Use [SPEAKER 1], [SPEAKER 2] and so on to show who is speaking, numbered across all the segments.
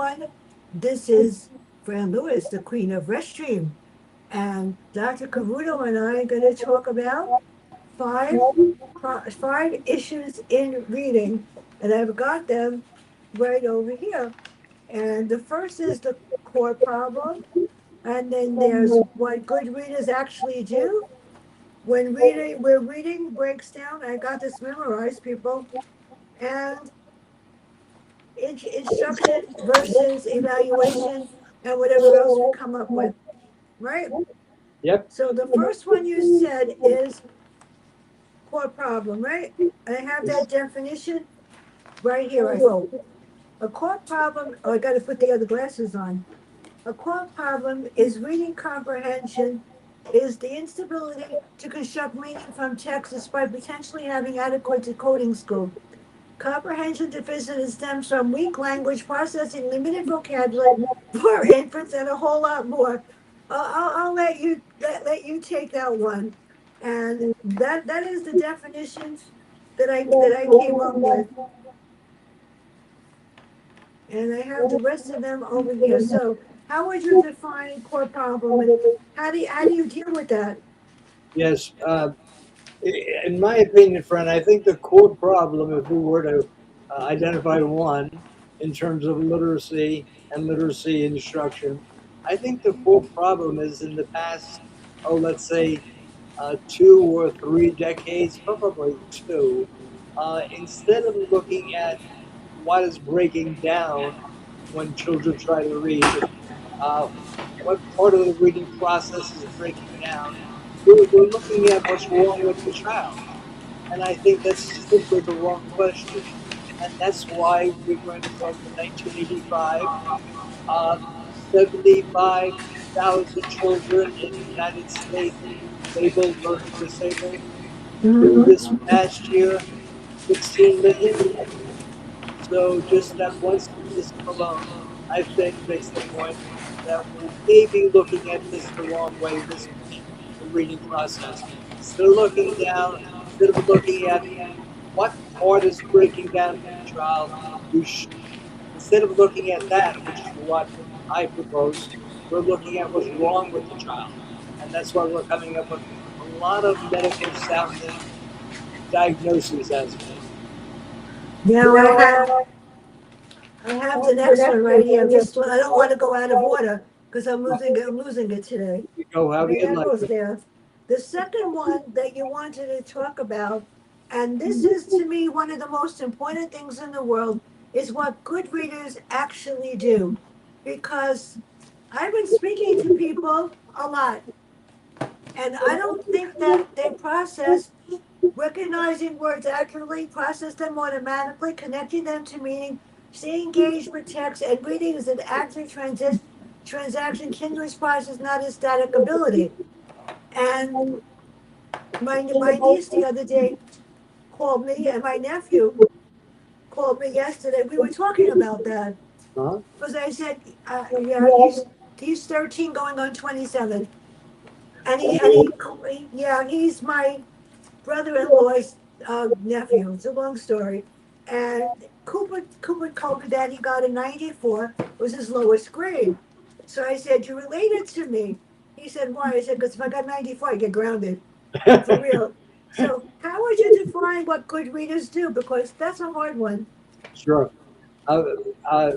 [SPEAKER 1] everyone. This is Fran Lewis, the Queen of Restream. And Dr. Cavuto and I are going to talk about five, five issues in reading. And I've got them right over here. And the first is the core problem. And then there's what good readers actually do. Where reading breaks down, I got this memorized, people. And instruction versus evaluation and whatever else we come up with, right?
[SPEAKER 2] Yep.
[SPEAKER 1] So the first one you said is core problem, right? I have that definition right here, I hope. A core problem, oh, I got to put the other glasses on. A core problem is reading comprehension, is the instability to construct meaning from text despite potentially having adequate decoding skills. Comprehension deficiency stems from weak language processing, limited vocabulary, poor inference, and a whole lot more. I'll let you take that one, and that is the definitions that I came up with, and I have the rest of them over here. So, how would you define core problem, and how do you deal with that?
[SPEAKER 2] Yes. In my opinion, friend, I think the core problem, if we were to identify one in terms of literacy and literacy instruction, I think the core problem is in the past, oh, let's say 2 or 3 decades, probably two, instead of looking at what is breaking down when children try to read, uh, what part of the reading process is breaking down, we're looking at what's wrong with the child. And I think that's simply the wrong question. And that's why we're going from 1985, uh, 75,000 children in the United States labeled learning disabled. This past year, 16 million. So just that one statistic alone, I think, makes the point that we may be looking at this the wrong way, this the reading process. Instead of looking at what part is breaking down for the child, we should, instead of looking at that, which is what I propose, we're looking at what's wrong with the child. And that's why we're coming up with a lot of medical sounding diagnoses as well.
[SPEAKER 1] Now I have the next one right here. I don't want to go out of order because I'm losing it today.
[SPEAKER 2] You go, how do
[SPEAKER 1] Okay,
[SPEAKER 2] you
[SPEAKER 1] that
[SPEAKER 2] like
[SPEAKER 1] goes
[SPEAKER 2] it?
[SPEAKER 1] there. The second one that you wanted to talk about, and this is to me one of the most important things in the world, is what good readers actually do. Because I've been speaking to people a lot, and I don't think that they process recognizing words accurately, process them automatically, connecting them to meaning, stay engaged with text, and reading is an active transaction. Kindred's process, not a static ability. And my niece the other day called me, and my nephew called me yesterday. We were talking about that
[SPEAKER 2] Huh?
[SPEAKER 1] because I said, yeah, he's 13, going on 27, and yeah, he's my brother-in-law's nephew. It's a long story. And Cooper told me that he got a 94, was his lowest grade. So I said, "You related to me?" He said, "Why?" I said, "Because if I got 94, I get grounded." For real. So how would you define what good readers do? Because that's a hard one.
[SPEAKER 2] Sure. Uh, uh,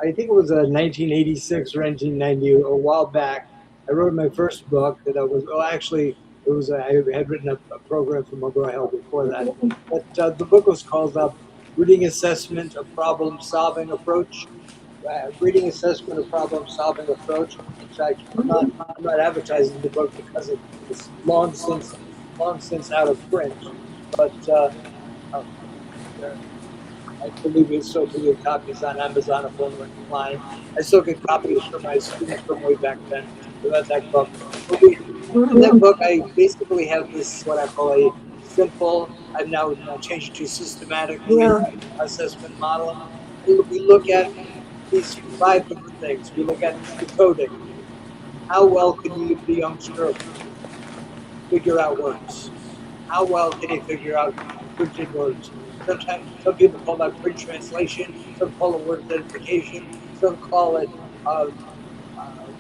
[SPEAKER 2] I think it was 1986 or 1990, a while back. I wrote my first book that I was, well, actually, it was, I had written a program for McGraw Hill before that. But the book was called Reading Assessment, a Problem Solving Approach. Reading Assessment, a Problem Solving Approach. In fact, I'm not advertising the book because it's long since out of print. But uh, I believe we still can get copies on Amazon if one were inclined. I still get copies from my students from way back then about that book. But in that
[SPEAKER 1] Mhm.
[SPEAKER 2] book, I basically have this what I call a simple. I've now changed it to systematic reading
[SPEAKER 1] Yeah.
[SPEAKER 2] assessment model. We look at these five different things. We look at decoding. How well can the youngster figure out words? How well can he figure out printed words? Sometimes some people call that print translation, some call it word identification, Some call it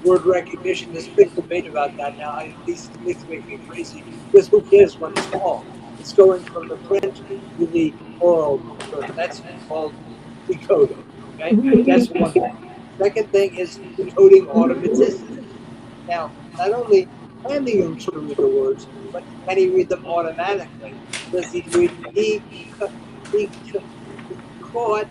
[SPEAKER 2] word recognition. There's a big debate about that now. These things make me crazy because who cares what it's called? It's going from the print to the oral version. That's called decoding. Okay, that's one thing. Second thing is decoding automaticity. Now, not only can the youngster read the words, but can he read them automatically? Does he read he, he caught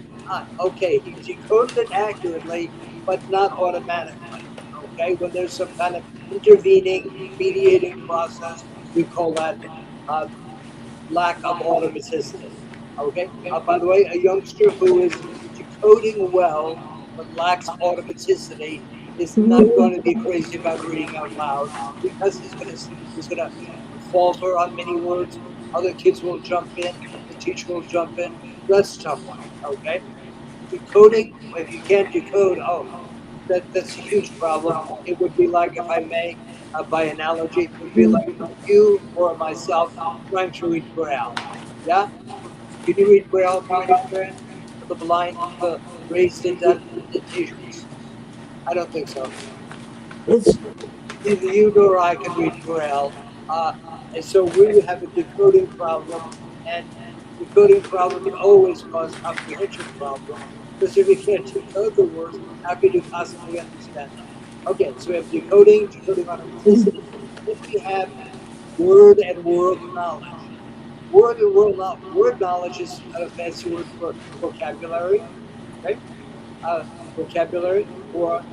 [SPEAKER 2] okay, he decoded it accurately, but not automatically. Okay, when there's some kind of intervening, mediating process, we call that uh, lack of automaticity. Okay. By the way, a youngster who is decoding well but lacks automaticity is not going to be crazy about reading out loud because he's going to falter on many words. Other kids will jump in. The teacher will jump in. That's a tough one. Okay. Decoding. If you can't decode, oh, that's a huge problem. It would be like, if I may, by analogy, it would be like you or myself trying to read Braille. Yeah? Can you read Braille for anybody? For the blind, the raised indentations? I don't think so.
[SPEAKER 1] It's
[SPEAKER 2] Neither you nor I can read Braille. Uh, and so we would have a decoding problem, and decoding problems always cause comprehension problems, because if you can't decode the words, how can you possibly understand them? Okay, so we have decoding, decoding automaticity. Then we have word and world knowledge. Word knowledge is a fancy word for vocabulary, right? Vocabulary, or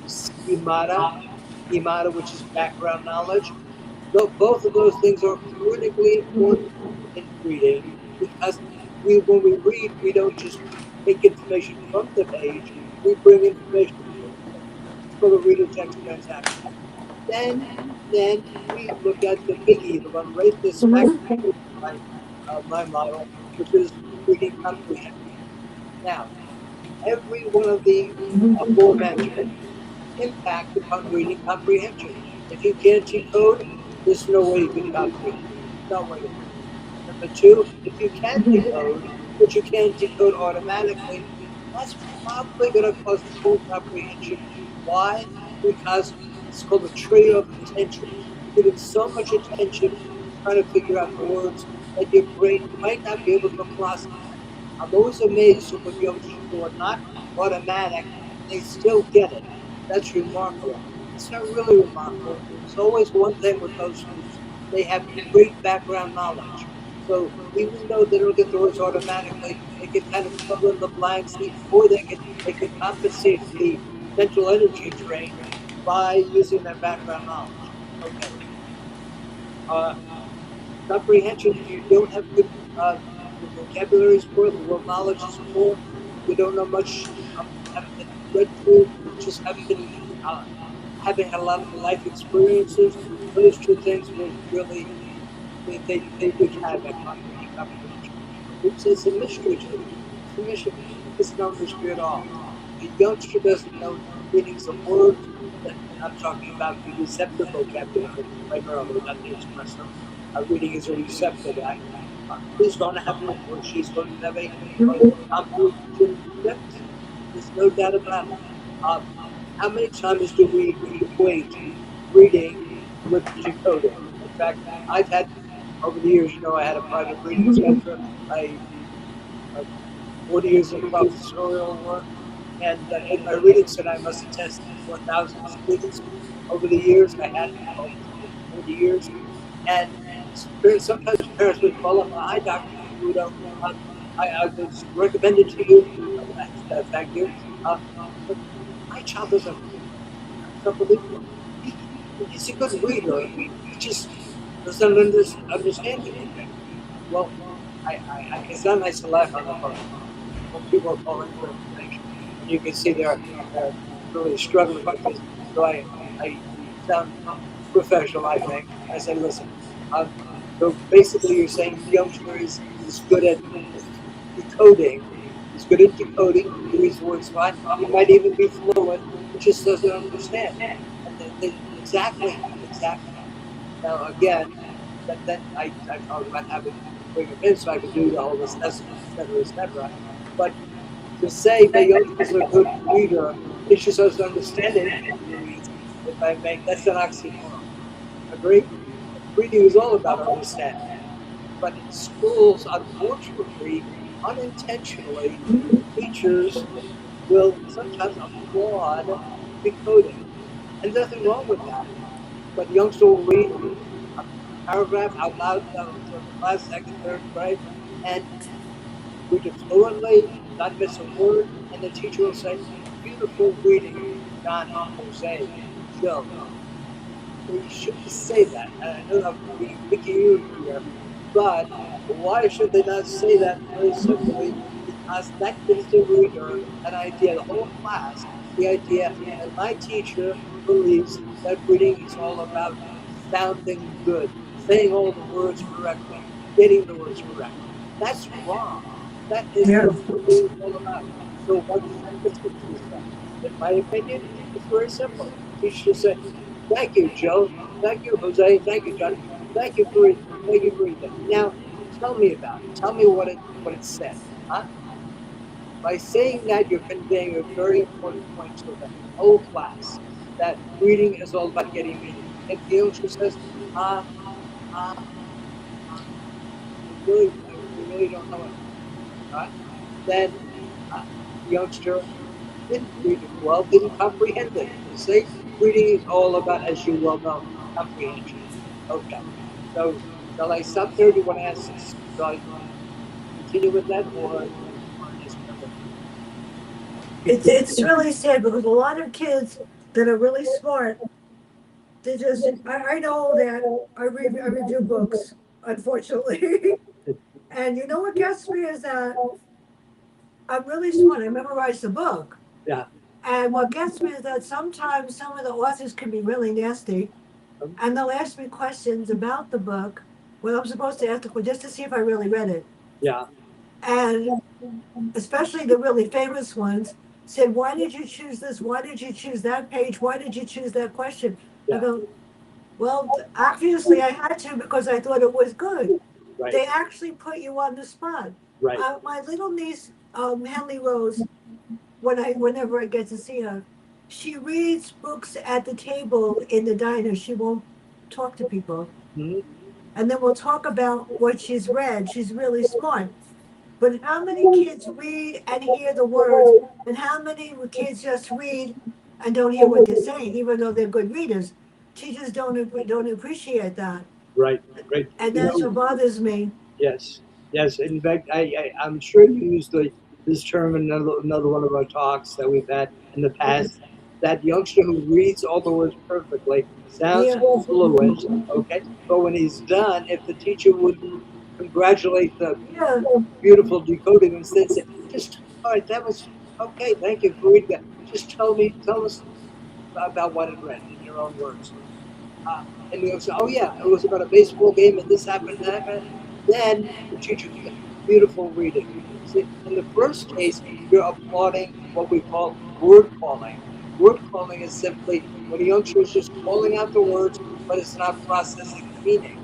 [SPEAKER 2] schemata, which is background knowledge. Both of those things are critically important in reading, because when we read, we don't just take information from the page, we bring information to the page. It's called a reader text transaction. Then, then we look at the biggie, the one right this smack my model, which is reading comprehension. Now, every one of the aforementioned impact upon reading comprehension. If you can't decode, there's no way you can comprehend. No way. Number two, if you can decode, but you can't decode automatically, that's probably going to cause poor comprehension. Why? Because it's called a trade-off attention. You're giving so much attention trying to figure out the words that your brain might not be able to process them. I'm always amazed with youngsters who are not automatic, they still get it. That's remarkable. It's not really remarkable. There's always one thing with those students. They have great background knowledge. So even though they don't get the words automatically, they can kind of fill in the blanks, or they can compensate the mental energy drain by using their background knowledge. Okay. Uh, Comprehension, if you don't have good the vocabulary is poor, the world knowledge is poor, you don't know much, haven't been read through, just haven't been haven't had a lot of life experiences. Those two things will really they wreak havoc on reading comprehension. It's a mystery to me. It's a mystery. It's no mystery at all. A youngster doesn't know meanings of words. That I'm talking about the receptive vocabulary primarily, not the expressive. Reading is a receptive act. He's going to have or she's going to have a comprehension deficit. There's no doubt about it. Uh, how many times do we equate reading with decoding? In fact, I've had over the years, I had a private reading center. I 40 years of professorial work, and in my reading center, I must have tested 4,000 students over the years. I had over 40 years, and sometimes parents would call up, "Hi, Dr. Cavuto. I was recommended to you. Thank you. But my child doesn't read. It's unbelievable. He's a good reader. He just doesn't understand anything." Well, it's not nice to laugh on the phone when people are calling for information, and you can see they're really struggling with this. So I sound professional, I think. I say, listen, so basically you're saying the youngster is good at decoding. He's good at decoding, he reads words fine, he might even be fluent, he just doesn't understand. And exactly. Now again, then I talk about having to bring him in so I can do all this, et cetera, et cetera. But To say the youngster is a good reader, teacher doesn't understand anything he reads. If I may, that's an oxymoron. Agree? Reading is all about understanding. But in schools, unfortunately, unintentionally, teachers will sometimes applaud decoding. And there's nothing wrong with that. But the youngster will read a paragraph out loud to the class, second, third grade, and read it fluently, not miss a word, and the teacher will say, beautiful reading, Johnny, Jose, Joe. They shouldn't say that. And I know I'm being picky here, but why should they not say that very simply? Because that gives the reader an idea, the whole class, the idea that my teacher believes that reading is all about sounding good, saying all the words correctly, getting the words correct. That's wrong. That is
[SPEAKER 1] Yeah.
[SPEAKER 2] not what reading is all about. So what should the teacher say? In my opinion, it's very simple. Teacher should say, thank you, Joe. Thank you, Jose. Thank you, Johnny. Thank you for thank you for that. Now, tell me about it. Tell me what it said. Huh? By saying that, you're conveying a very important point to the whole class that reading is all about getting meaning. If the youngster says, uh, uh, we really don't know it, right? Then uh, the youngster didn't read it well, didn't comprehend it. You see, reading is all about, as you well know, comprehension. Okay. So shall I stop there? Do you want to ask? Shall I continue with that, or do you want to ask another?
[SPEAKER 1] It's really sad because a lot of kids that are really smart, they just I know that I review books, unfortunately. And you know what gets me is that I'm really smart. I memorized the book.
[SPEAKER 2] Yeah.
[SPEAKER 1] And what gets me is that sometimes some of the authors can be really nasty and they'll ask me questions about the book when I'm supposed to ask the question just to see if I really read it.
[SPEAKER 2] Yeah.
[SPEAKER 1] And especially the really famous ones said, why did you choose this? Why did you choose that page? Why did you choose that question? I
[SPEAKER 2] Yeah.
[SPEAKER 1] go, well, obviously I had to because I thought it was good.
[SPEAKER 2] Right.
[SPEAKER 1] They actually put you on the spot.
[SPEAKER 2] Right.
[SPEAKER 1] My little niece, Henley Rose, whenever I get to see her, she reads books at the table in the diner. She won't talk to people.
[SPEAKER 2] Mhm.
[SPEAKER 1] And then we'll talk about what she's read. She's really smart. But how many kids read and hear the words, and how many kids just read and don't hear what they're saying, even though they're good readers? Teachers don't appreciate that,
[SPEAKER 2] Right. Right.
[SPEAKER 1] and that's what bothers me.
[SPEAKER 2] Yes, yes. In fact, I'm sure you used this term in another one of our talks that we've had in the past. That youngster who reads all the words perfectly sounds
[SPEAKER 1] Yeah,
[SPEAKER 2] fluent, okay? But when he's done, if the teacher wouldn't congratulate the
[SPEAKER 1] yeah,
[SPEAKER 2] beautiful decoding, instead say, just, all right, that was okay, thank you for reading that. Just tell us about what it read in your own words. Uh, and they'll say, "Oh yeah, it was about a baseball game, and this happened, and that happened." Then the teacher can say, "Beautiful reading." See, in the first case, you're applauding what we call word calling. Word calling is simply when a youngster is just calling out the words, but it's not processing the meaning.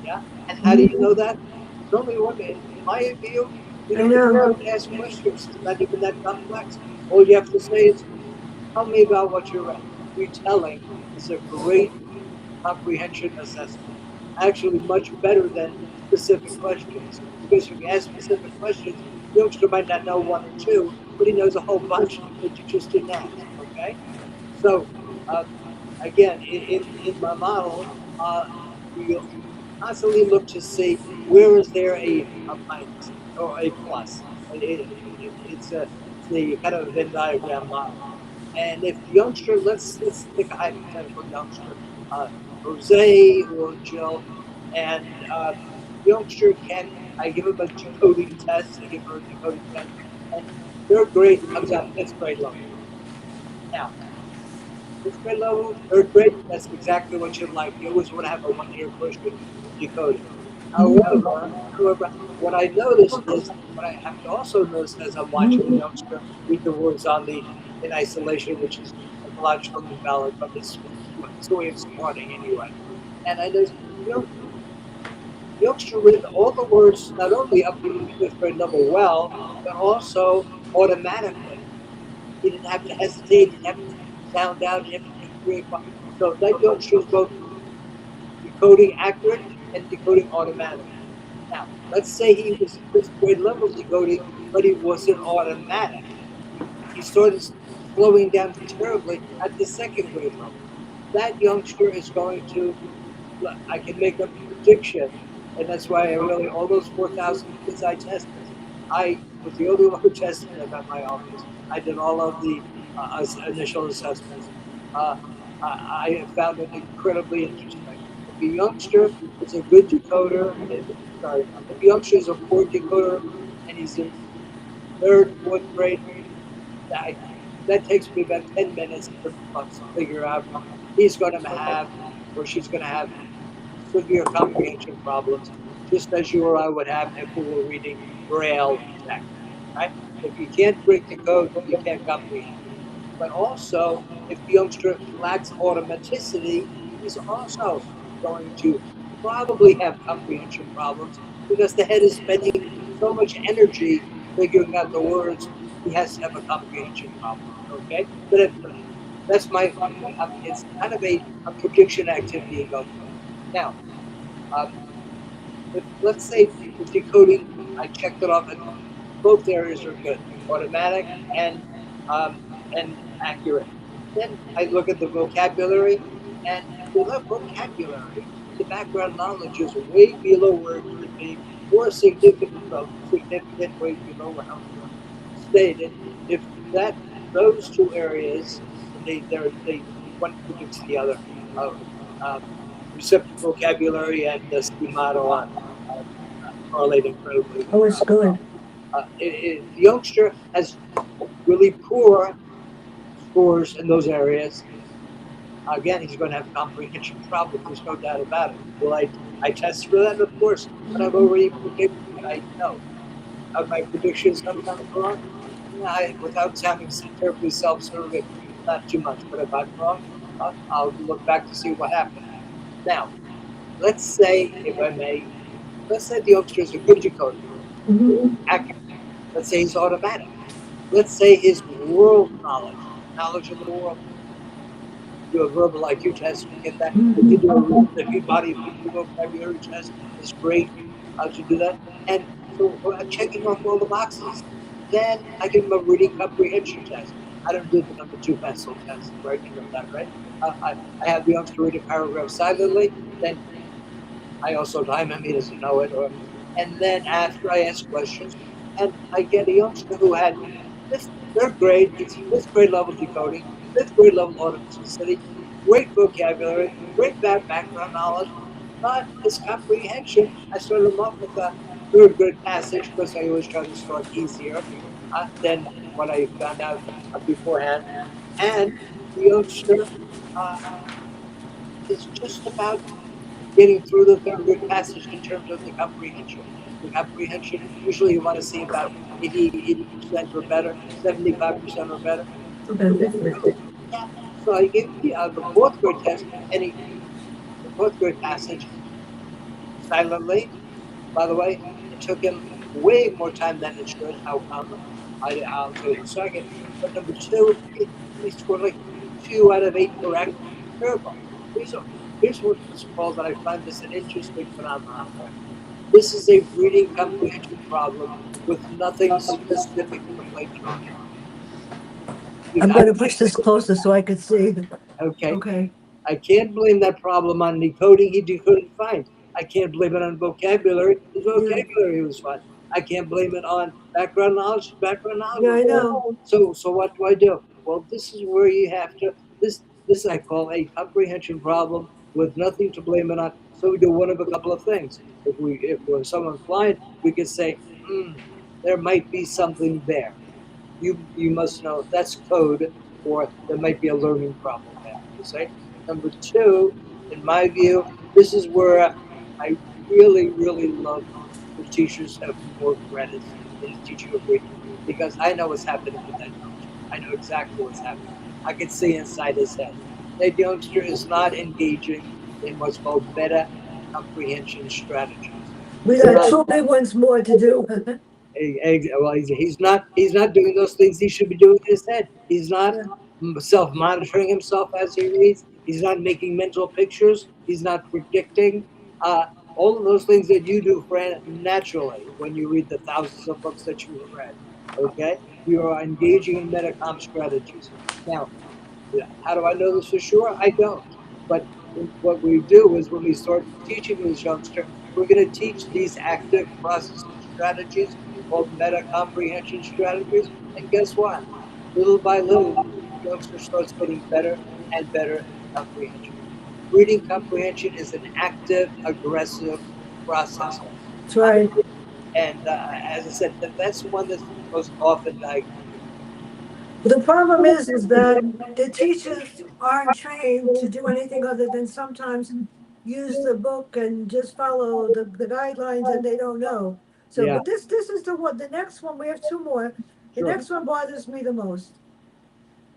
[SPEAKER 2] Yeah, and how do you know that? There's only one. In my view, you
[SPEAKER 1] I
[SPEAKER 2] don't even
[SPEAKER 1] know.
[SPEAKER 2] have to ask questions. It's not even that complex. All you have to say is, "Tell me about what you read." Retelling is a great comprehension assessment. Actually, much better than specific questions. Because if you ask specific questions, the youngster might not know one or two, but he knows a whole bunch that you just didn't ask. Okay? So, uh, again, in my model, we constantly look to see where is there a minus or a plus. It's the kind of Venn diagram model. And if the youngster, let's take a hypothetical youngster, uh, Jose or Jill, and the youngster can, I give him a decoding test, I give her a decoding test, and their grade comes out fifth grade level. Now, fifth grade level, third grade, that's exactly what you'd like. You always want to have a 1 year cushion in decoding. However, what I noticed is, what I have to also notice as I'm watching a youngster read the words on the in isolation, which is psychologically invalid, but it's a way of smarting anyway. And I noticed, you know, the youngster read all the words not only up to the fifth grade level well, but also automatically. He didn't have to hesitate. He didn't have to sound out. He didn't have to think 3 o'clock. So that youngster is both decoding accurate and decoding automatic. Now, let's say he was fifth grade level decoding, but he wasn't automatic. He started slowing down terribly at the second grade level. That youngster is going to, I can make a prediction, and that's why I really, all those 4,000 kids I tested, I was the only one who tested them at my office. I did all of the initial assessments. Uh, I found it incredibly interesting. If a youngster is a good decoder, sorry, if a youngster is a poor decoder and he's in third, fourth grade, I, that takes me about 10 minutes to figure out he's going to have or she's going to have severe comprehension problems, just as you or I would have if we were reading Braille text, right? If you can't break the code, you can't comprehend. But also, if the youngster lacks automaticity, he's also going to probably have comprehension problems because the head is spending so much energy figuring out the words, he has to have a comprehension problem. Okay? But that's my, it's kind of a prediction activity going on. Now, um, if let's say the decoding, I checked it off, and both areas are good, automatic um, and accurate. Then I look at the vocabulary, and without vocabulary, the background knowledge is way below where it should be, or significant way below how you stated. If that those two areas, they one predicts the other. Uh, um, Receptive vocabulary and the schemato correlate incredibly
[SPEAKER 1] Oh, it's
[SPEAKER 2] well.
[SPEAKER 1] good.
[SPEAKER 2] The youngster has really poor scores in those areas. Again, he's going to have comprehension problems. There's no doubt about it. Will I test for that? Of course, but I've already predicted it. I know. Are my predictions sometimes wrong? Without sounding terribly self-serving, not too much. But if I'm wrong, I'll look back to see what happened. Now, let's say, if I may, let's say the youngster is a good decoder, accurate. Let's say he's automatic. Let's say his world knowledge of the world. Do a verbal IQ test, we get that. If you body vocabulary test, it's great to do that. And so I'm checking off all the boxes. Then I give him a reading comprehension test. I don't do the number two pencil test, right? You know that, right? I have the youngster read a paragraph silently. Then I also time him, he doesn't know it. And then after I ask questions, and I get a youngster who had third grade, it's fifth grade level decoding, fifth grade level automaticity, great vocabulary, great background knowledge, but his comprehension, I started him off with a third grade passage because I always try to start easier than what I found out beforehand. And the youngster uh, is just about getting through the third grade passage in terms of the comprehension. The comprehension, usually you want to see about 80% or better, 75% or better. Yeah. So I gave the fourth grade test, and the fourth grade passage silently. By the way, it took him way more time than it should. How come? I'll tell you in a second. But number two, he scored like 2 out of 8 correct. Terrible. Here's, a, here's what's called, that I find this an interesting phenomenon. This is a reading comprehension problem with nothing specific to blame it on.
[SPEAKER 1] I'm going to push this closer so I can see.
[SPEAKER 2] Okay.
[SPEAKER 1] Okay.
[SPEAKER 2] I can't blame that problem on decoding. He decoded fine. I can't blame it on vocabulary. His vocabulary was fine. I can't blame it on background knowledge. Background knowledge
[SPEAKER 1] Yeah,
[SPEAKER 2] was
[SPEAKER 1] I
[SPEAKER 2] fine.
[SPEAKER 1] know.
[SPEAKER 2] So what do I do? Well, this is where you have to. This I call a comprehension problem with nothing to blame it on. So we do one of a couple of things. If we're someone's blind, we could say, there might be something there. You must know that's code, or there might be a learning problem there. You say. Number two, in my view, this is where I really love the teachers have more credits in the teaching of reading, because I know what's happening with that youngster. I know exactly what's happening. I can see inside his head. That youngster is not engaging in what's called meta comprehension strategies.
[SPEAKER 1] We got two big ones more to do.
[SPEAKER 2] Well, he's not doing those things he should be doing in his head. He's not
[SPEAKER 1] Yeah,
[SPEAKER 2] self-monitoring himself as he reads. He's not making mental pictures. He's not predicting. Uh, all of those things that you do, Fran, naturally when you read the thousands of books that you have read. Okay, you are engaging in metacom strategies. Now, how do I know this for sure? I don't. But what we do is when we start teaching this youngster, we're going to teach these active processing strategies called meta comprehension strategies. And guess what? Little by little, the youngster starts getting better and better at comprehension. Reading comprehension is an active, aggressive process.
[SPEAKER 1] that's right.
[SPEAKER 2] And as I said, that's the one that's most often diagnosed.
[SPEAKER 1] The problem is that the teachers aren't trained to do anything other than sometimes use the book and just follow the guidelines, and they don't know. So,
[SPEAKER 2] Yeah,
[SPEAKER 1] but this is the one. The next one, we have two more. The
[SPEAKER 2] sure.
[SPEAKER 1] next one bothers me the most.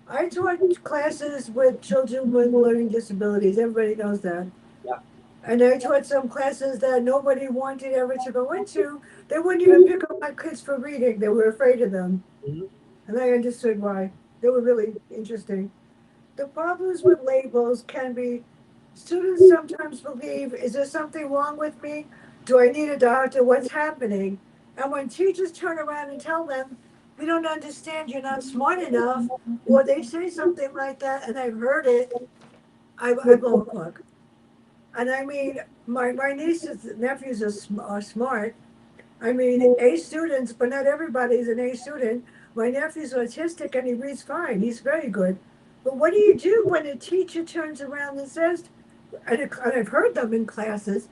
[SPEAKER 1] I taught classes with children with learning disabilities. Everybody knows that.
[SPEAKER 2] Yeah.
[SPEAKER 1] And I taught some classes that nobody wanted ever to go into. They wouldn't even pick up my kids for reading. They were afraid of them.
[SPEAKER 2] Mhm.
[SPEAKER 1] And I understood why. They were really interesting. The problems with labels can be students sometimes believe, is there something wrong with me? Do I need a doctor? What's happening? And when teachers turn around and tell them, we don't understand, you're not smart enough, or they say something like that, and I've heard it, I blow a cork. And I mean, my nieces and nephews are smart. I mean, A students, but not everybody is an A student. My nephew's autistic and he reads fine. He's very good. But what do you do when a teacher turns around and says, and I've heard them in classes,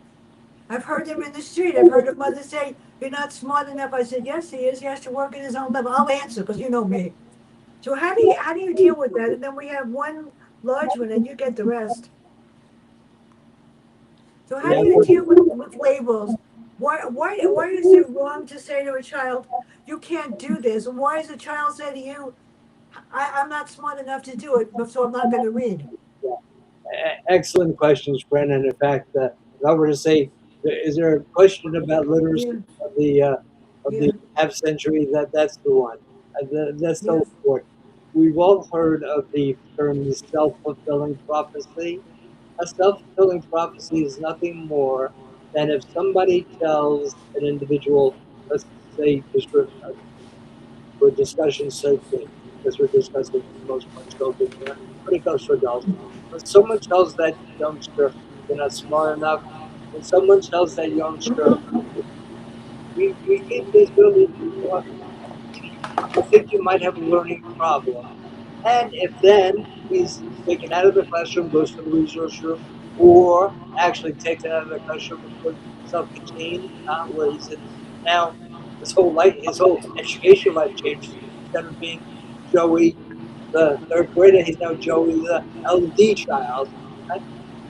[SPEAKER 1] I've heard them in the street, I've heard a mother say, you're not smart enough. I said, yes, he is. He has to work at his own level. I'll answer because you know me. So how do you deal with that? And then we have one large one and you get the rest. So how do
[SPEAKER 2] Yeah.
[SPEAKER 1] you deal with labels? Why is it wrong to say to a child, you can't do this? And why does a child say to you, I'm not smart enough to do it, so I'm not going to read?
[SPEAKER 2] Yeah. Excellent questions, Brennan. In fact, if I were to say, is there a question about literacy
[SPEAKER 1] Yeah,
[SPEAKER 2] of the
[SPEAKER 1] yeah,
[SPEAKER 2] half century? That's the one. That's
[SPEAKER 1] yeah.
[SPEAKER 2] so important. We've all heard of the term self-fulfilling prophecy. A self-fulfilling prophecy is nothing more than if somebody tells an individual, let's say, just for discussion's sake, because we're discussing for the most part children here, when it comes to adults. When someone tells that youngster they're not smart enough, when someone tells that youngster, we think this really, well, I think you might have a learning problem. And if then he's taken out of the classroom, goes to the resource room, or actually takes it out of the classroom and goes self-contained, where he's in now his whole education life changes. Instead of being Joey the third grader, he's now Joey the LD child. Right?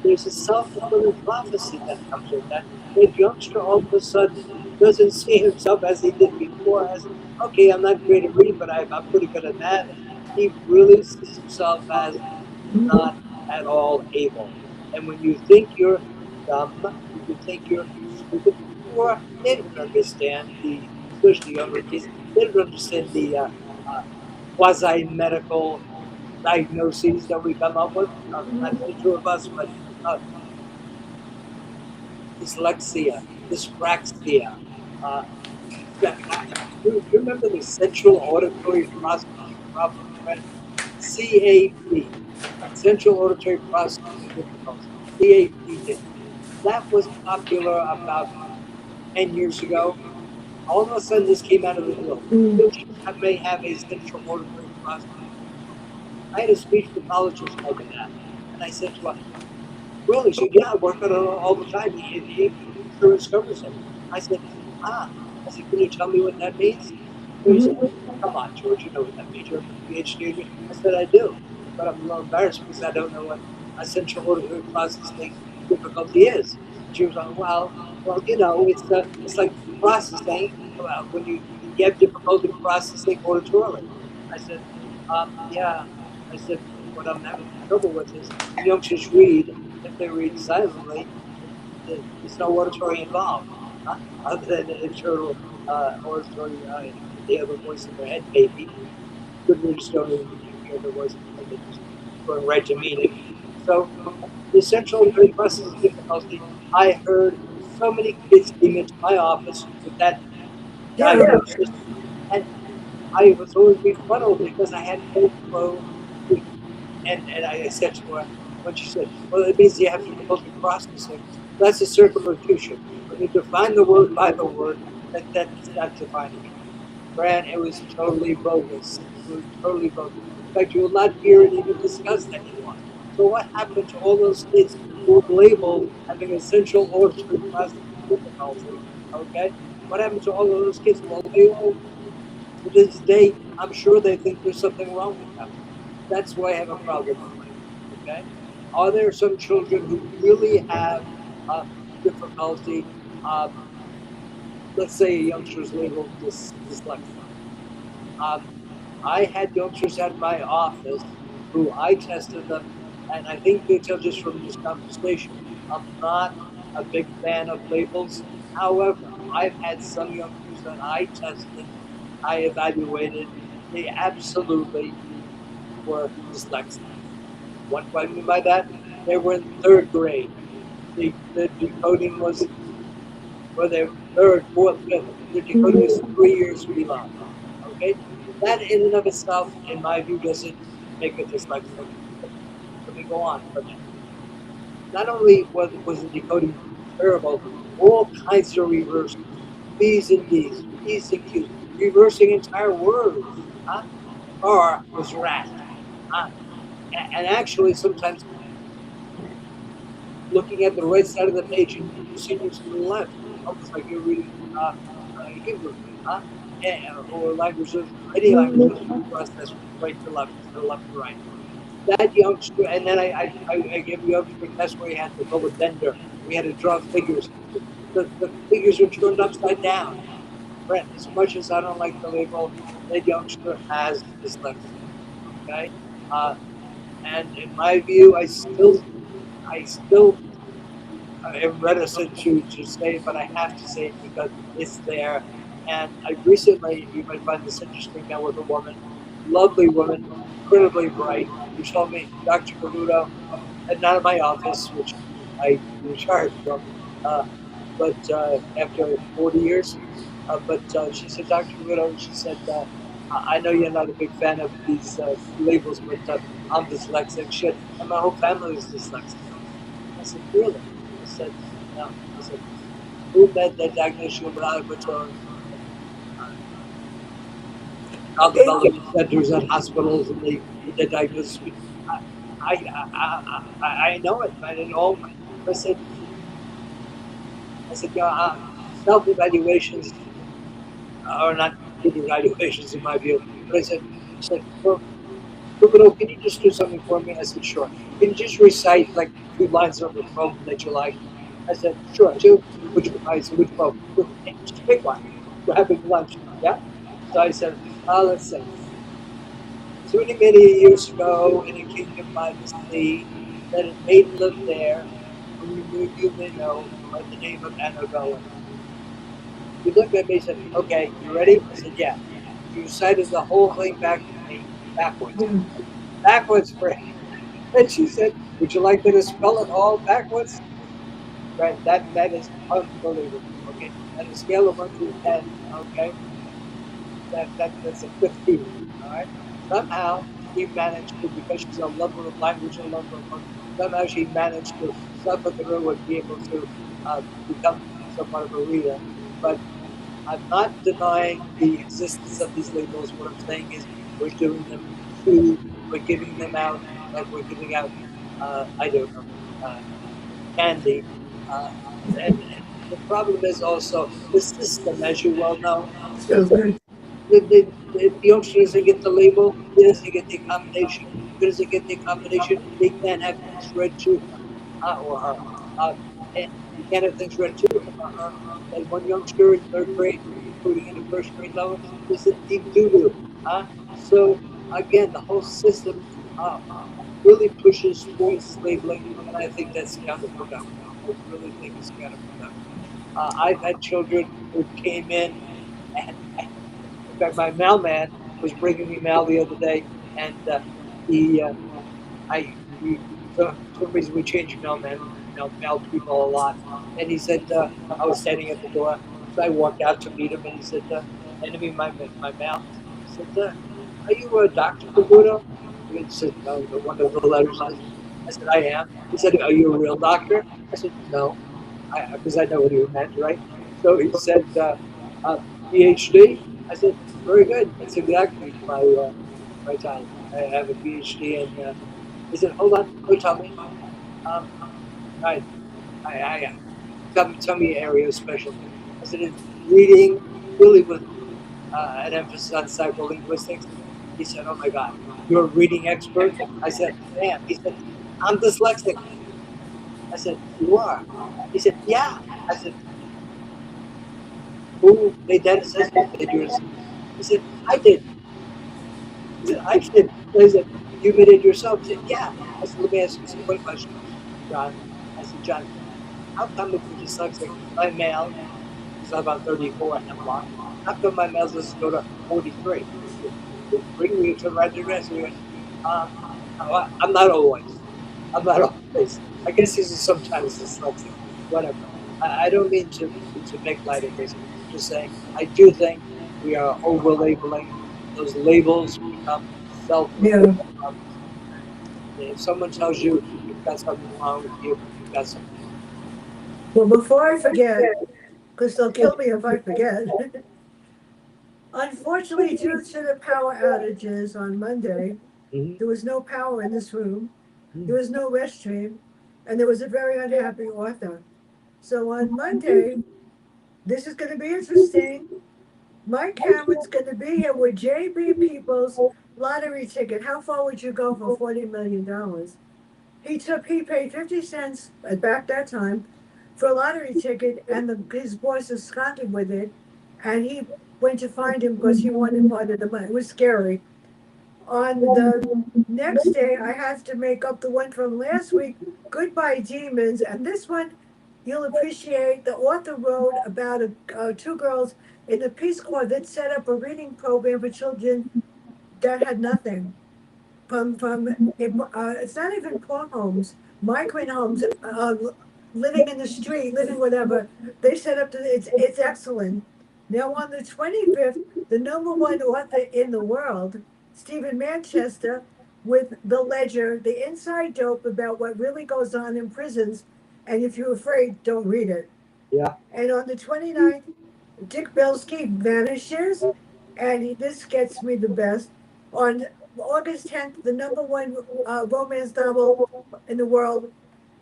[SPEAKER 2] There's a self-fulfilling prophecy that comes with that. The youngster all of a sudden doesn't see himself as he did before as, okay, I'm not great at reading, but I'm pretty good at math. He really sees himself as not at all able. And when you think you're dumb, when you think you're stupid, or they don't understand especially younger kids, they don't understand the quasi medical diagnoses that we come up with. Not the two of us, but uh, dyslexia, dyspraxia. Uh, do you remember the central auditory processing problem, Fred? CAP, central auditory processing difficulty, CAPD. That was popular about 10 years ago. All of a sudden, this came out of the blue.
[SPEAKER 1] Mm,
[SPEAKER 2] You may have a central auditory processing. I had a speech pathologist tell me that. And I said to her, really? She said, yeah, I work on it all the time. He insurance covers it. I said, ah. I said, can you tell me what that means? So he said,
[SPEAKER 1] mhm,
[SPEAKER 2] come on, George, you know what that means. You're a PhD. I said, I do. But I'm a little embarrassed because I don't know what essential auditory processing difficulty is. She was like, well, it's like processing when you have difficulty processing auditorily. I said, yeah. I said, what I'm having trouble with is when youngsters read, if they read silently, there's no auditory involved, huh? Other than the internal or sorry, they have a voice in their head, maybe. Good readers don't even hear their voice in their head, they're just going right to meaning. So, the essential learning process is difficulty. I heard so many kids came into my office with that
[SPEAKER 1] Yeah.
[SPEAKER 2] diagnosis, and I was always befuddled because I had no clue. And I said to her, when she said, well, it means you have difficulty processing. That's a circumlocution. When you define the word by the word, that's not defining it. Fran, it was totally bogus. It was totally bogus. In fact, you will not hear it even discussed anymore. So what happened to all those kids who were labeled having essential auditory processing difficulty? Okay? What happened to all of those kids? Well, they all, to this day, I'm sure they think there's something wrong with them. That's why I have a problem with it. Okay? Are there some children who really have uh, difficulty? Um, let's say a youngster is labeled dyslexic. Um, I had youngsters at my office who I tested them, and I think you can tell just from this conversation, I'm not a big fan of labels. However, I've had some youngsters that I tested, I evaluated, they absolutely were dyslexic. What do I mean by that? They were in third grade. The decoding was, or their third, fourth, fifth, their decoding was 3 years below. Okay? That in and of itself, in my view, doesn't make it dyslexic. Let me go on. But not only was the decoding terrible, all kinds of reversals, B's and D's, P's and Q's, reversing entire words. Huh? R was rat. Huh? And actually, sometimes looking at the right side of the page and proceeding to the left, almost like you're reading Hebrew, huh? Or languages, any languages process from right to left instead of left to right. That youngster, and then I gave a youngster a test where he had to go with Bender. We had to draw figures. The figures were turned upside down. Brent, as much as I don't like the label, that youngster has dyslexia. Okay, and in my view, I still am reticent to say it, but I have to say it because it's there. And I recently, you might find this interesting, now with a woman, lovely woman, incredibly bright, who told me, Dr. Cavuto, and not in my office, which I retired from, uh, but after 40 years. But she said, Dr. Cavuto, she said, I know you're not a big fan of these labels, but I'm dyslexic. Shit, and my whole family is dyslexic. I said, really? I said, no. I said, who made that diagnosis without a child
[SPEAKER 1] It,
[SPEAKER 2] development centers at hospitals and they diagnose me. I know it. I didn't know. I said, yeah, self evaluations are not good evaluations in my view. But I said, well, Cupido, can you just do something for me? I said, sure. Can you just recite like a few lines of a poem that you like? I said, sure. Two. I said, which poem? Just pick one. We're having lunch. Yeah. So I said, let's see. So many, many years ago, in a kingdom by the sea, that a maiden lived there, whom you may know by the name of Annabella. He looked at me and said, okay, you ready? I said, yeah. She recited the whole thing back to me, backwards. Backwards, Fran. And she said, would you like me to spell it all backwards? Right, that is unbelievable. Okay, on a scale of 1 to 10, okay, that's a 15. All right. Somehow she managed to, because she's a lover of language and lover of books, somehow she managed to suffer through and be able to become somewhat of a reader. But I'm not denying the existence of these labels. What I'm saying is we're doing them too. We're giving them out like we're giving out, I don't know, uh, candy. Uh, and the problem is also the system, as you well know. The youngster doesn't get the label, he doesn't get the accommodation. If he doesn't get the accommodation, they can't have things read to him or her. And he can't have things read to him or her. And one youngster in third grade, including in the first grade level, is in deep doo doo. So again, the whole system uh, really pushes towards labeling, and I think that's counterproductive. I really think it's counterproductive. I've had children who came in. In fact, my mailman was bringing me mail the other day, and he, I, we, for some reason we changed mailman, mail people a lot, and he said I was standing at the door, so I walked out to meet him, and he said, handed me my mail. He said, "Are you Doctor Cavuto?" He said, "No." One of the letters says, I said, "I am." He said, "Are you a real doctor?" I said, "No," because I know what he meant, right? So he said, uh, "PhD." I said, "Very good. That's exactly my time. I have a PhD in." He said, "Hold on, don't tell me. Um, I, tell me your area of specialty." I said, "It's reading, really with an emphasis on psycholinguistics." He said, "Oh my God, you're a reading expert?" I said, "I am." He said, "I'm dyslexic." I said, "You are?" He said, "Yeah." I said, "Who made that assessment that you're dyslexic?" He said, "I did." He said, "I did." I said, "You made it yourself?" He said, "Yeah." I said, "Let me ask you one question, John." I said, "John, how come if you're dyslexic, my mail, because I'm about 34 hemlock, how come my mail doesn't go to 43? Bring me to the right address." He went, uh, I'm not always. I'm not always. I guess he's sometimes dyslexic. Whatever. I don't mean to make light of this. I'm just saying, I do think we are over labeling. Those labels become self
[SPEAKER 1] Yeah.
[SPEAKER 2] inflicted harms. If someone tells you you've got something wrong with you, you've got something wrong.
[SPEAKER 1] Well, before I forget, because they'll kill me if I forget. Unfortunately, due to the power outages on Monday,
[SPEAKER 2] Mm-hmm.
[SPEAKER 1] there was no power in this room, there
[SPEAKER 2] Mm-hmm.
[SPEAKER 1] was no restroom, and there was a very unhappy author. So on Monday, this is going to be interesting. Mike Cameron's going to be here with JB People's lottery ticket. How far would you go for $40 million? He paid 50 cents back that time for a lottery ticket, and his boss absconded with it, and he went to find him because he wanted part of the money. It was scary. On the next day, I had to make up the one from last week, Goodbye Demons, and this one you'll appreciate. The author wrote about two girls in the Peace Corps that set up a reading program for children that had nothing it's not even poor homes, migrant homes, living in the street, living whatever. They set up it's excellent. Now on the 25th, the number one author in the world, Stephen Manchester, with the Ledger, the inside dope about what really goes on in prisons, and if you're afraid, don't read it.
[SPEAKER 2] Yeah.
[SPEAKER 1] And on the 29th, Dick Belsky vanishes, and this gets me the best. On August 10th, the number one romance novel in the world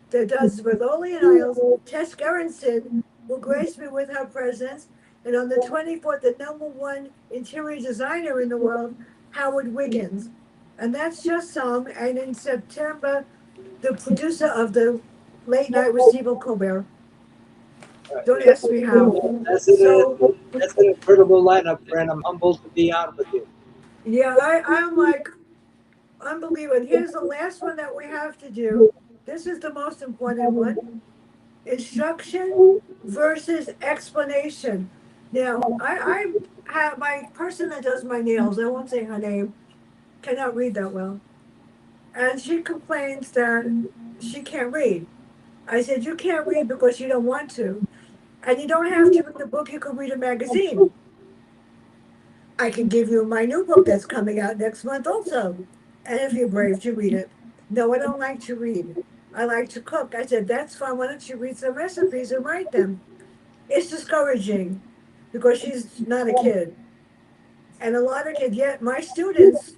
[SPEAKER 1] that does Verolian Isles, Tess Gerritsen, will grace me with her presence. And on the 24th, the number one interior designer in the world, Howard Wiggins. And that's just some. And in September, the producer of the Late Night with Stephen Colbert. Don't ask me how.
[SPEAKER 2] That's
[SPEAKER 1] So
[SPEAKER 2] that's an incredible lineup, friend. I'm humbled to be on with you.
[SPEAKER 1] yeah, I'm like unbelievable. And here's the last one that we have to do. This is the most important one. Instruction versus explanation. Now, I have my person that does my nails, I won't say her name, cannot read that well. And she complains that she can't read. I said, you can't read because you don't want to. And you don't have to read a book, you can read a magazine. I can give you my new book that's coming out next month also. And if you're brave to read it. No, I don't like to read. I like to cook. I said, that's fine. Why don't you read some recipes and write them? It's discouraging because she's not a kid. And a lot of kids, yet my students,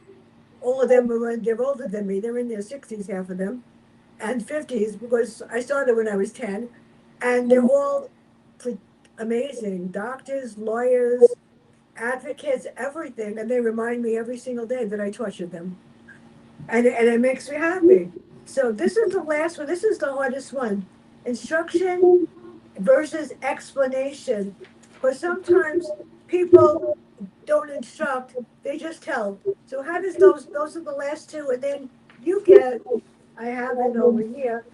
[SPEAKER 1] all of them they're older than me. They're in their 60s, half of them, and 50s because I started when I was 10. And they're all amazing doctors, lawyers, advocates, everything, and they remind me every single day that I tortured them, and it makes me happy. So this is the last one. This is the hardest one: instruction versus explanation. Because sometimes people don't instruct; they just tell. So how does those are the last two, and then you get. I have it over here.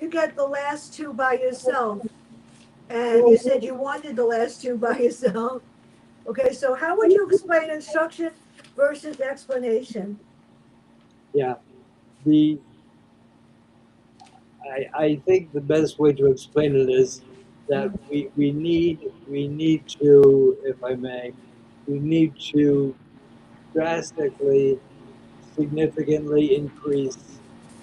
[SPEAKER 1] You get the last two by yourself, and you said you wanted the last two by yourself. Okay, so how would you explain instruction versus explanation?
[SPEAKER 2] Yeah. The I think the best way to explain it is that we need to, if I may, we need to drastically, significantly increase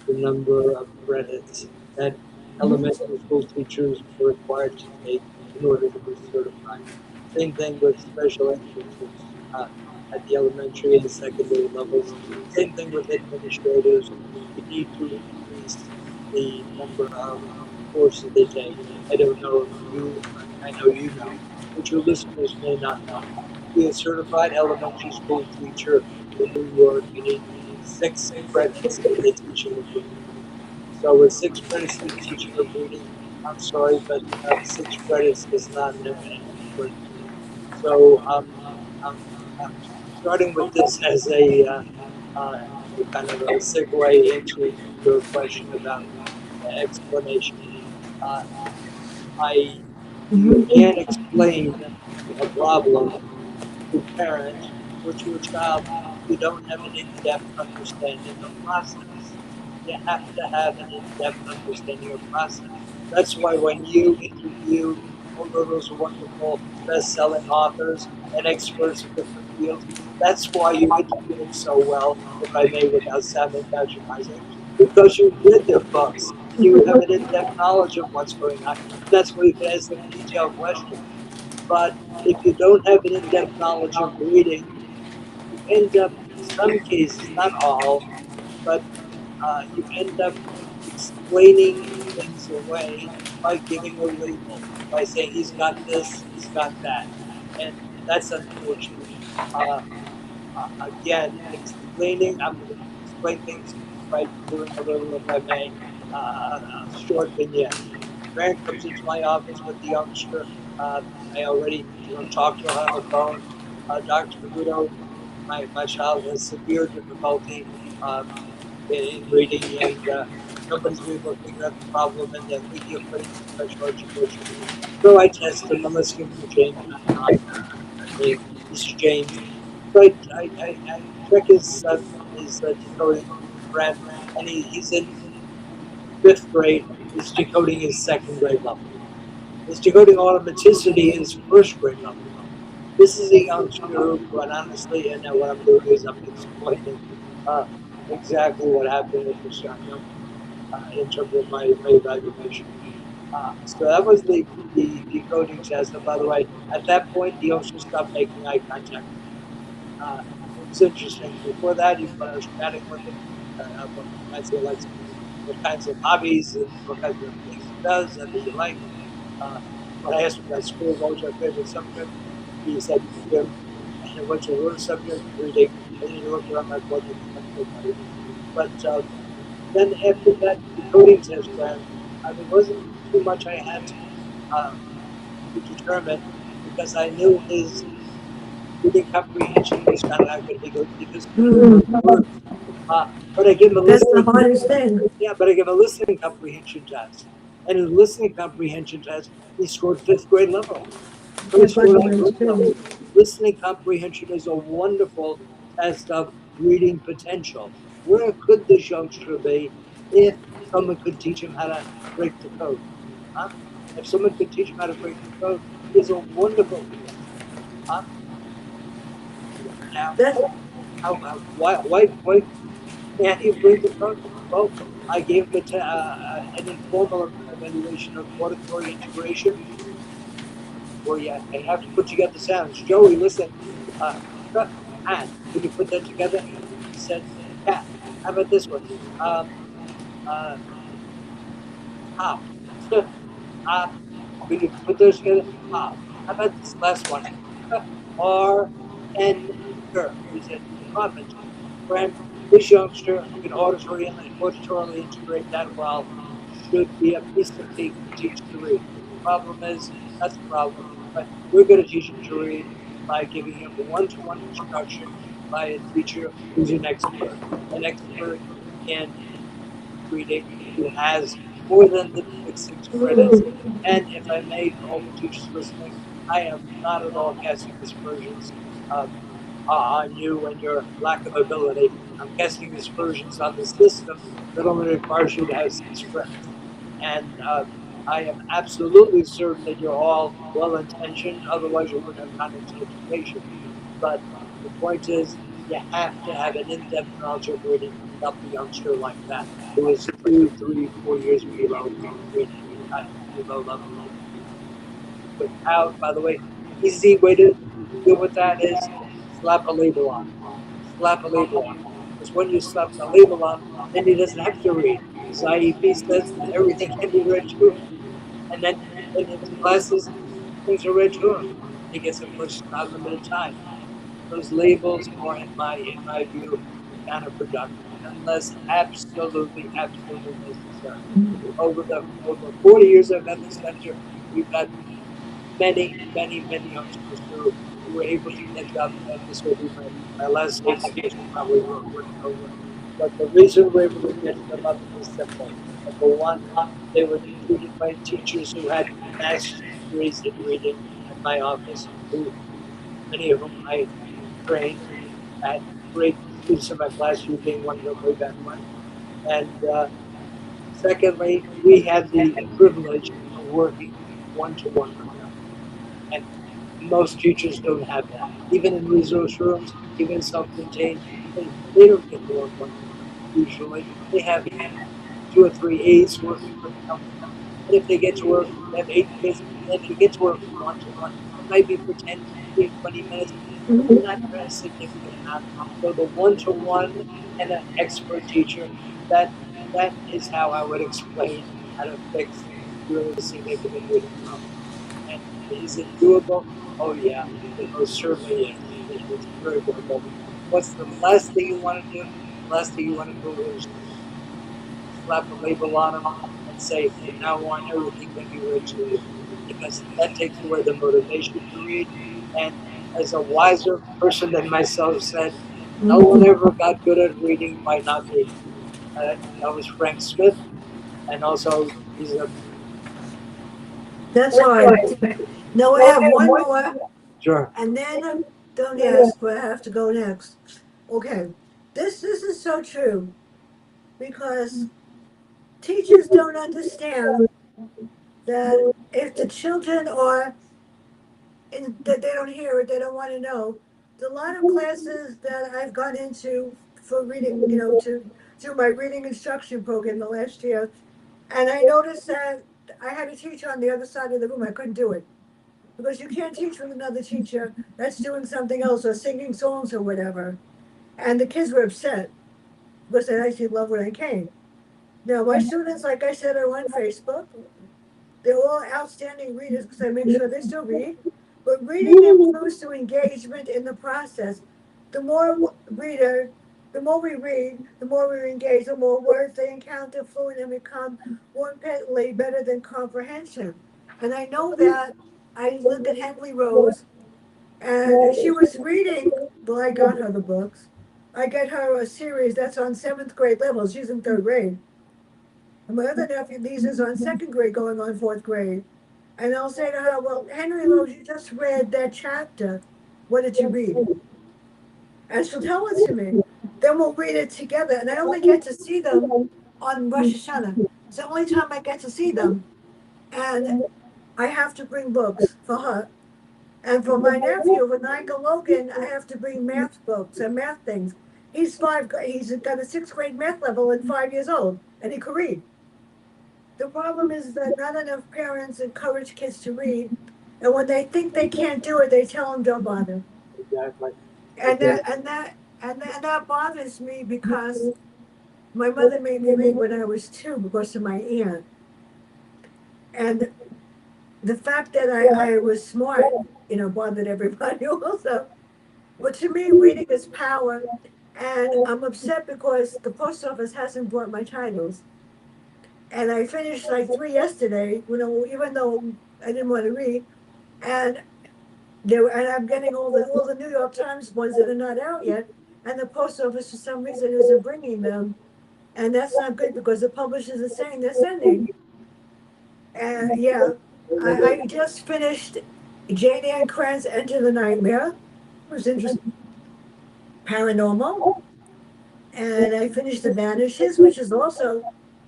[SPEAKER 2] the number of credits that elementary school teachers are required to take in order to be certified. Same thing with special ed teachers at the elementary and secondary levels. Same thing with administrators. We need to increase the number of courses they take. I don't know if you, I know you know, but your listeners may not know. To be a certified elementary school teacher in New York, you need 6 credits in the teaching of reading. So with 6 credits in the teaching of reading, I'm sorry, but 6 credits does not know anything for you. So I'm, I'm starting with this as a kind of a segue into your question about explanation. Uh, you can't explain a problem to a parent or to a child if you don't have an in-depth understanding of process. You have to have an in-depth understanding of process. That's why when you interview all of those wonderful best-selling authors and experts in different fields, that's why you interview them so well, if I may, without sounding patronizing, because you read their books and you have an in-depth knowledge of what's going on. That's why you can ask them detailed questions. But if you don't have an in-depth knowledge of reading, you end up, in some cases, not all, but you end up explaining things away by giving a label, by saying he's got this, he's got that. And that's unfortunate. Uh, Again, explaining, I'm going to explain things by doing a little, if I may, short vignette. Fran comes into my office with the youngster. Uh, I already talked to her on the phone. Dr. Cavuto, my child has severe difficulty um, in reading, and nobody's been able to figure out the problem, and they're thinking of putting him in special education. So I test him. I'm listening to James, name. This is James. So I check his decoding Fran, and he's in 5th grade. He's decoding his 2nd grade level. His decoding automaticity is 1st grade level. This is a youngster who, quite honestly, and now what I'm doing is I'm explaining uh, exactly what happened with this young man in terms of my evaluation. So that was the decoding test. And by the way, at that point, the youngster stopped making eye contact. Uh, it was interesting. Before that, when I was chatting with him, what kinds he likes, what kinds of hobbies and what kinds of things he does and he likes. Uh, when I asked him about school, what was your favorite subject? He said gym. And what's your worst subject? Reading. And then he looked around like, what do you think I'm doing? But then after that decoding test ran, there wasn't too much I had to determine because I knew his reading comprehension was kind of not going to be good because he couldn't read the words. Uh, but I give him a
[SPEAKER 1] That's the
[SPEAKER 2] listening,
[SPEAKER 1] hardest thing.
[SPEAKER 2] yeah, but I give him a listening comprehension test. And in the listening comprehension test, he scored 5th grade level. So he
[SPEAKER 1] That's what
[SPEAKER 2] scored on
[SPEAKER 1] mine is
[SPEAKER 2] grade level.
[SPEAKER 1] too.
[SPEAKER 2] Listening comprehension is a wonderful test of reading potential. Where could this youngster be if someone could teach him how to break the code? Huh? If someone could teach him how to break the code, is a wonderful test. Huh? Now,
[SPEAKER 1] That's
[SPEAKER 2] why can't he break the code? Well, I gave him an informal evaluation of auditory integration where you have to put together sounds. Joey, listen, uh, and can you put that together? He said, cat. How about this one? Um, uh, hop. Hop. Can you put those together? Hop. How about this last one? R N Ger. He said, comment. Friend, this youngster who can auditorily integrate that well should be a piece of cake to teach to read. Problem is, that's the problem. But we're going to teach him to read by giving him one-to-one instruction by a teacher who's an expert in reading, who has more than the 6 credits. And if I may, for all the teachers listening, I am not at all casting aspersions uh, on you and your lack of ability. I'm casting aspersions on the system that only requires you to have 6 credits. And I am absolutely certain that you're all well intentioned, otherwise, you wouldn't have gone into education. But the point is, you have to have an in depth knowledge of reading to help a youngster like that who is 2, 3, 4 years below reading, below level reading. Without, by the way, easy way to deal with that is slap a label on. Slap a label on. Because when you slap the label on, then he doesn't have to read. His IEP says that everything can be read to him. And then into classes, things are read to him. He gets a push unlimited time. Those labels are, in my view, counterproductive, unless absolutely necessary. Over 40 years I've had this center, we've had many youngsters who were able to get jobs, and this will be my last statement because we're probably running over. But the reason we're able to get them up is simple. Number one, they were tutored by teachers who had master's degrees in reading at my office, who many of whom I trained at great students in my class, you being one of them way back when. And secondly, we had the privilege of working one to one with them. And most teachers don't have that. Even in resource rooms, even self-contained, they don't get to work one-to-one. Usually, they have 2 or 3 aides working with them. And if they get to work, they have 8 kids. And if you get to work one-to-one, it might be for 10, 15, 20 minutes, but not for a significant amount. So the one-to-one and an expert teacher, that that is how I would explain how to fix really significant reading problems. And is it doable? Oh yeah, it most certainly is. It's very doable. What's the last thing you want to do? The last thing you want to do is slap a label on them and say, from now on, everything can be read to you. Because that takes away the motivation to read. And as a wiser person than myself said, no one ever got good at reading by not reading. That was Frank Smith, and also he's a
[SPEAKER 1] That's hard. No, I have one more,
[SPEAKER 2] sure.
[SPEAKER 1] and then don't ask, but I have to go next. Okay, this is so true because teachers don't understand that if the children are that they don't hear it, they don't want to know. A lot of classes that I've gone into for reading, to do my reading instruction program the last year, and I noticed that I had a teacher on the other side of the room. I couldn't do it because you can't teach with another teacher that's doing something else or singing songs or whatever. And the kids were upset because they actually loved when I came. Now, my students, like I said, are on Facebook. They're all outstanding readers because I make sure they still read. But reading improves through engagement in the process. The more reader, the more we read, the more we engage, the more words they encounter fluent and become more importantly better than comprehension. And I know that I look at Henley Rose, and she was reading. Well, I got her the books. I get her a series that's on seventh grade level. She's in third grade. And my other nephew Lisa's on second grade, going on fourth grade. And I'll say to her, "Well, Henry Rose, you just read that chapter. What did you read?" And she'll tell it to me. Then we'll read it together. And I only get to see them on Rosh Hashanah. It's the only time I get to see them. And I have to bring books for her. And for my nephew, with Nigel Logan, I have to bring math books and math things. He's five. He's got a sixth grade math level at 5 years old, and he can read. The problem is that not enough parents encourage kids to read, and when they think they can't do it, they tell them don't bother.
[SPEAKER 2] Exactly.
[SPEAKER 1] And
[SPEAKER 2] Exactly.
[SPEAKER 1] that bothers me because my mother made me read when I was 2 because of my aunt, and the fact that I was smart, bothered everybody also. But to me, reading is power, and I'm upset because the post office hasn't brought my titles. And I finished like 3 yesterday, even though I didn't want to read. And and I'm getting all the New York Times ones that are not out yet. And the post office, for some reason, isn't bringing them, and that's not good because the publishers are saying they're sending. And yeah, I just finished. Jane Ann Krantz Enter the Nightmare was interesting. Paranormal. And I finished The Vanishes, which is also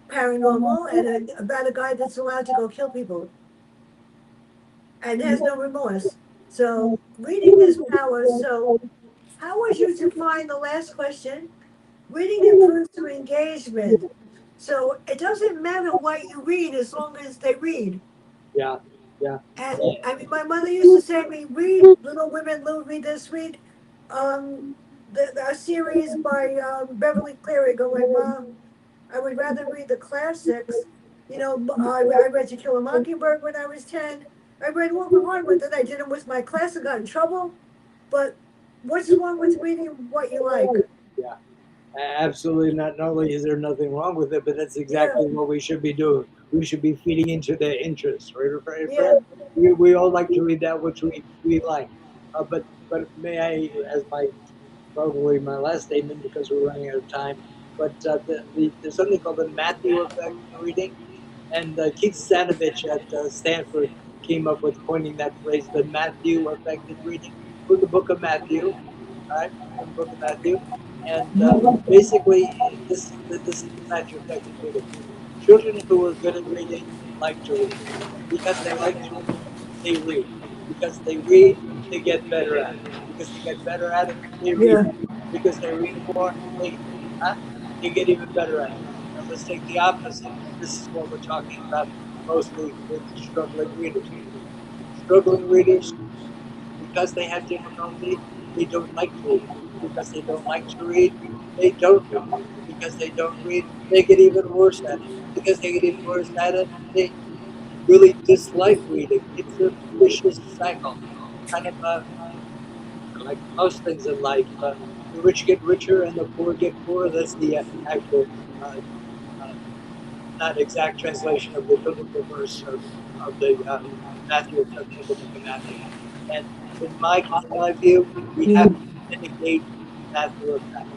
[SPEAKER 1] paranormal and about a guy that's allowed to go kill people and has no remorse. So reading is power. So how would you define the last question? Reading improves through engagement. So it doesn't matter what you read as long as they read.
[SPEAKER 2] Yeah, yeah,
[SPEAKER 1] And I mean, my mother used to say to me, read Little Women, read this, read um, a series by Beverly Cleary. Go like, Mom, I would rather read the classics. You know, I read To Kill a Mockingbird when I was 10. I read Walter Harwood, then I did it with my class and got in trouble. But what's wrong with reading what you like?
[SPEAKER 2] yeah. Absolutely not. Not only is there nothing wrong with it, but that's
[SPEAKER 1] Yeah,
[SPEAKER 2] exactly what we should be doing. We should be feeding into their interests, right,
[SPEAKER 1] yeah,
[SPEAKER 2] Fred? We all like to read that which we like. But may I, as my probably my last statement because we're running out of time, but there's something called the Matthew effect in reading, and Keith Stanovich at Stanford came up with coining that phrase, the Matthew effect in reading, from the book of Matthew, all right, from the book of Matthew, and basically this is the Matthew effect in reading. Children who are good at reading like to read. Because they like to read, they read. Because they read, they get better at it. Because they get better at it, they read
[SPEAKER 1] yeah,
[SPEAKER 2] more. Because they read more, huh? They get even better at it. Now let's take the opposite. This is what we're talking about mostly with struggling readers. Struggling readers, because they have difficulty, they don't like to read. Because they don't like to read, they don't read. Because they don't read, they get even worse at it. Because they get even worse at it, they really dislike reading. It's a vicious cycle. Kind of like most things in life. The rich get richer and the poor get poorer. That's the actual uh, uh, not exact translation of the biblical verse of the Matthew from the book of Matthew. And in my view, we have
[SPEAKER 1] yeah.
[SPEAKER 2] to mitigate the Matthew effect.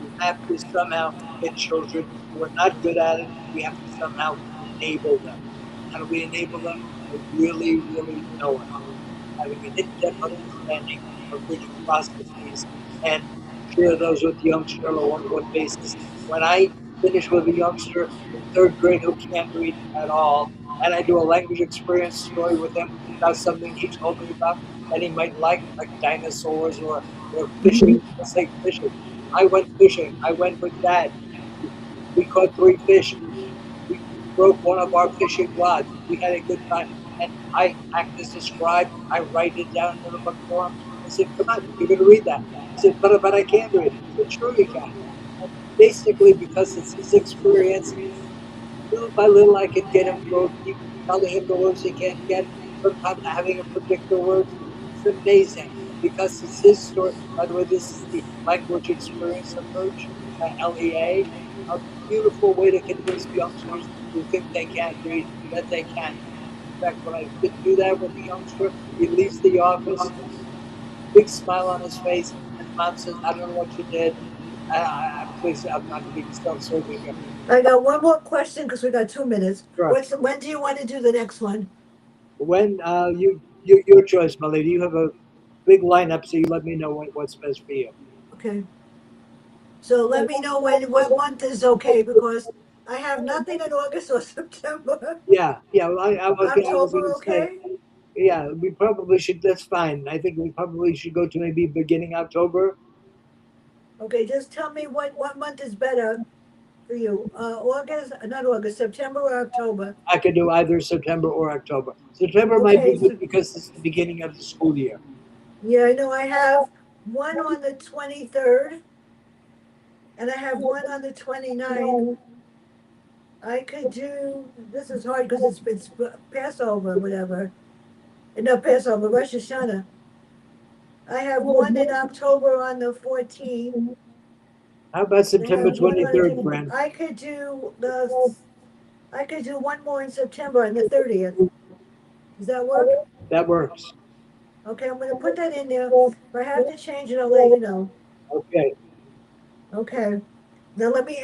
[SPEAKER 2] We have to somehow get children who are not good at it. We have to somehow enable them. How do we enable them? By really, really knowing, having an in-depth understanding of reading processes, and share those with the youngster on a one-to-one basis. When I finish with a youngster in third grade who can't read at all, and I do a language experience story with him about something he told me about that he might like dinosaurs or fishing. Let's say fishing. I went fishing. I went with Dad. We caught 3 fish. We broke one of our fishing rods. We had a good time. And I act as a scribe. I write it down in a book for him. I said, come on, you're going to read that. He said, but I can't read. I said, sure you can. And basically, because it's his experience, little by little, I can get him to go, keep telling him the words he can't get, sometimes having him predict the words. It's amazing because it's his story. By the way, this is the language experience approach, LEA, a beautiful way to convince youngsters who think they can't read that they can. In fact, when I do that with the youngster, he leaves the office, big smile on his face, and mom says, I don't know what you did. Please, I'm being self-serving here.
[SPEAKER 1] I got one more question because we got 2 minutes.
[SPEAKER 2] Sure.
[SPEAKER 1] When do you want to do the next one?
[SPEAKER 2] When your choice, my lady. You have a big lineup, so you let me know what's best for you.
[SPEAKER 1] Okay. So let me know what month is okay because I have nothing in August or September.
[SPEAKER 2] Yeah, yeah. Well, I was going
[SPEAKER 1] October,
[SPEAKER 2] to say,
[SPEAKER 1] okay?
[SPEAKER 2] yeah, we probably should. That's fine. I think we probably should go to maybe beginning October.
[SPEAKER 1] Okay, just tell me what month is better for you. August, not August, September or October.
[SPEAKER 2] I could do either September or October. September might be
[SPEAKER 1] Okay,
[SPEAKER 2] good
[SPEAKER 1] so
[SPEAKER 2] because it's the beginning of the school year.
[SPEAKER 1] yeah, I know I have one on the 23rd and I have one on the 29th. I could do, this is hard because it's Passover, whatever. No, Passover, Rosh Hashanah. I have one in October on the 14th.
[SPEAKER 2] How about
[SPEAKER 1] I
[SPEAKER 2] September
[SPEAKER 1] have one on
[SPEAKER 2] 23rd,
[SPEAKER 1] the,
[SPEAKER 2] Fran?
[SPEAKER 1] I could do one more in September on the 30th. Does that work?
[SPEAKER 2] That works.
[SPEAKER 1] Okay, I'm gonna put that in there. If I have to change it, I'll let you know.
[SPEAKER 2] Okay.
[SPEAKER 1] Okay. Now let me